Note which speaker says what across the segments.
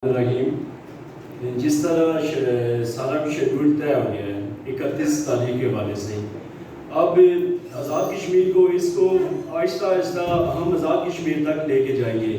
Speaker 1: رحیم، جس طرح سارا کچھ شیڈول طے ہو گیا ہے 31 تاریخ کے حوالے سے، اب آزاد کشمیر کو اس کو آہستہ آہستہ ہم آزاد کشمیر تک لے کے جائیں گے۔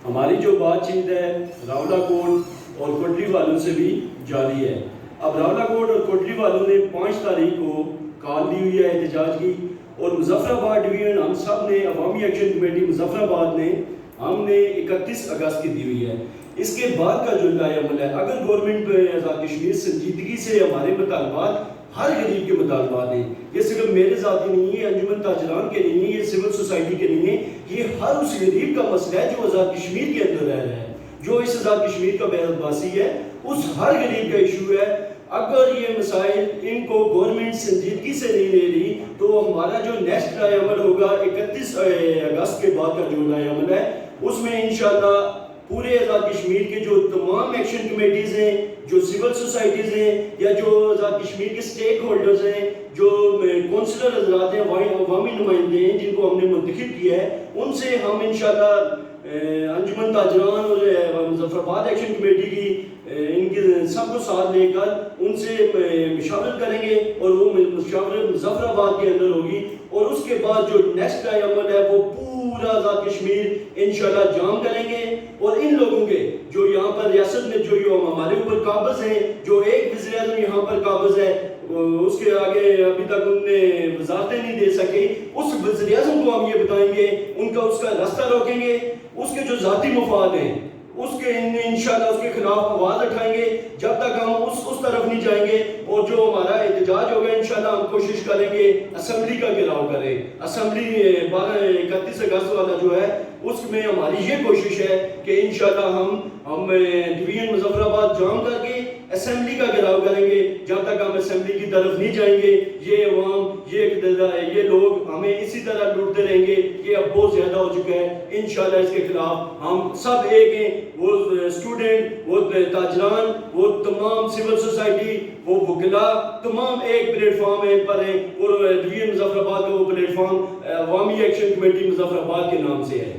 Speaker 1: ہماری جو بات چیت ہے راولہ کوٹ اور کوٹلی والوں سے بھی جاری ہے۔ اب راولہ کوٹ اور کوٹلی والوں نے 5 تاریخ کو کال دی ہوئی ہے احتجاج کی، اور مظفر آباد ڈویژن ہم سب نے عوامی ایکشن کمیٹی مظفر آباد نے ہم نے 31 اگست کی دی ہوئی ہے۔ اس کے بعد کا جو عمل ہے، اگر گورنمنٹ آزاد کشمیر سنجیدگی سے ہمارے مطالبات ہر غریب کے مطالبات ہیں، یہ صرف میرے ذاتی نہیں ہے، انجمن تاجران کے نہیں ہے، یہ سول سوسائٹی کے نہیں ہے، یہ ہر اس غریب کا مسئلہ ہے جو آزاد کشمیر کے اندر رہ رہا ہے، جو اس آزاد کشمیر کا بیرت باسی ہے، اس ہر غریب کا ایشو ہے۔ اگر یہ مسائل ان کو گورنمنٹ سنجیدگی سے نہیں لے رہی تو ہمارا جو نیکسٹ رائے عمل ہوگا 31 اگست کے بعد کا جو رائے عمل ہے، اس میں انشاءاللہ پورے آزاد کشمیر کے جو تمام ایکشن کمیٹیز ہیں، جو سول سوسائٹیز ہیں، یا جو آزاد کشمیر کے سٹیک ہولڈرز ہیں، جو کونسلر حضرات ہیں، عوامی نمائندے ہیں جن کو ہم نے منتخب کیا ہے، ان سے ہم انشاءاللہ انجمن تاجران اور مظفر آباد ایکشن کمیٹی کی ان کے سب کو ساتھ لے کر ان سے مشاورت کریں گے، اور وہ مشاورت مظفر آباد کے اندر ہوگی، اور اس کے بعد جو نیکسٹ رائے عمل ہے وہ پورا آزاد کشمیر انشاءاللہ جام کریں گے۔ اور ان لوگوں کے جو یہاں پر ریاست میں جو ہمارے اوپر قابض ہیں، جو ایک وزیر اعظم یہاں پر قابض ہے، اس کے آگے ابھی تک ان نے وزارتیں نہیں دے سکے، اس وزیر اعظم کو ہم یہ بتائیں گے، اس کا راستہ روکیں گے، اس کے جو ذاتی مفاد ہیں اس کے انشاءاللہ اس کے خلاف آواز اٹھائیں گے، جب تک ہم اس طرف نہیں جائیں گے۔ اور جو ہمارا احتجاج ہوگا انشاءاللہ ہم کوشش کریں گے اسمبلی کا گھیراؤ کریں۔ اسمبلی 31 اگست والا جو ہے اس میں ہماری یہ کوشش ہے کہ انشاءاللہ ہم ڈویژن مظفر آباد جام کر کے اسمبلی کا گھیراؤ کریں گے۔ جب تک ہم اسمبلی کی طرف نہیں جائیں گے، یہ عوام یہ لوگ ہمیں اسی طرح لوٹتے رہیں گے کہ اب بہت زیادہ ہو چکا ہے۔ انشاءاللہ اس کے خلاف ہم سب ایک ہیں، وہ اسٹوڈنٹ، وہ تاجران، وہ تمام سول سوسائٹی، وہ وکلاء، تمام ایک پلیٹ فارم پر ہیں، اور ڈویژن مظفر آباد کا وہ پلیٹ فارم عوامی ایکشن کمیٹی مظفر آباد کے نام سے ہے۔